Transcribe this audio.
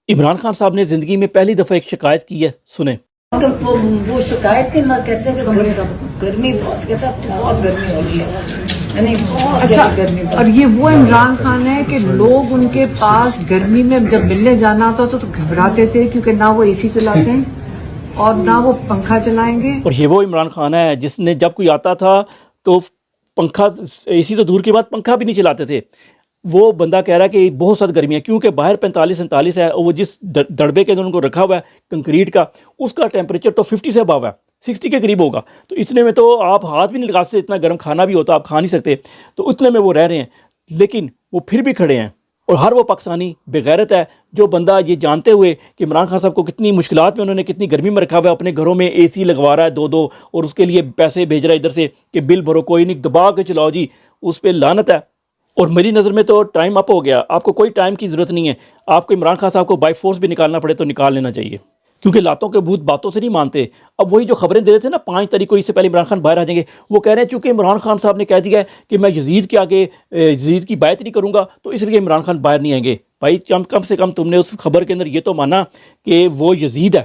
عمران خان صاحب نے زندگی میں پہلی دفعہ ایک شکایت کی ہے، سنیں۔ اگر وہ شکایت کے نہ کہتے ہیں کہ گرمی بہت کہتا ہے، بہت گرمی ہو رہی ہے، یعنی بہت زیادہ گرمی ہو رہی ہے۔ اور یہ وہ عمران خان ہے کہ لوگ ان کے پاس گرمی میں جب ملنے جانا ہوتا تو گھبراتے تھے، کیونکہ نہ وہ اے سی چلاتے ہیں اور نہ وہ پنکھا چلائیں گے۔ اور یہ وہ عمران خان ہے جس نے جب کوئی آتا تھا تو پنکھا، اے سی تو دور کی بات، پنکھا بھی نہیں چلاتے تھے۔ وہ بندہ کہہ رہا ہے کہ بہت سخت گرمی ہے، کیونکہ باہر 45-47 ہے، اور وہ جس دڑبے کے اندر ان کو رکھا ہوا ہے کنکریٹ کا، اس کا ٹیمپریچر تو 50 سے ابو ہے، 60 کے قریب ہوگا۔ تو اتنے میں تو آپ ہاتھ بھی نہیں لگا سکتے، اتنا گرم کھانا بھی ہوتا آپ کھا نہیں سکتے، تو اتنے میں وہ رہ رہے ہیں، لیکن وہ پھر بھی کھڑے ہیں۔ اور ہر وہ پاکستانی بغیرت ہے جو بندہ یہ جانتے ہوئے کہ عمران خان صاحب کو کتنی مشکلات میں انہوں نے کتنی گرمی میں رکھا ہوا ہے، اپنے گھروں میں اے سی لگوا رہا ہے دو اور اس کے لیے پیسے بھیج رہا ہے ادھر سے کہ بل بھرو، کوئی نہیں دبا کے چلاؤ جی، اس پہ لعنت ہے۔ اور میری نظر میں تو ٹائم اپ ہو گیا، آپ کو کوئی ٹائم کی ضرورت نہیں ہے، آپ کو عمران خان صاحب کو بائی فورس بھی نکالنا پڑے تو نکال لینا چاہیے، کیونکہ لاتوں کے بھوت باتوں سے نہیں مانتے۔ اب وہی جو خبریں دے رہے تھے نا 5 تاریخ کو، اس سے پہلے عمران خان باہر آ جائیں گے، وہ کہہ رہے ہیں چونکہ عمران خان صاحب نے کہہ دیا ہے کہ میں یزید کے آگے یزید کی بیعت نہیں کروں گا، تو اس لیے عمران خان باہر نہیں آئیں گے۔ بھائی کم سے کم تم نے اس خبر کے اندر یہ تو مانا کہ وہ یزید ہے۔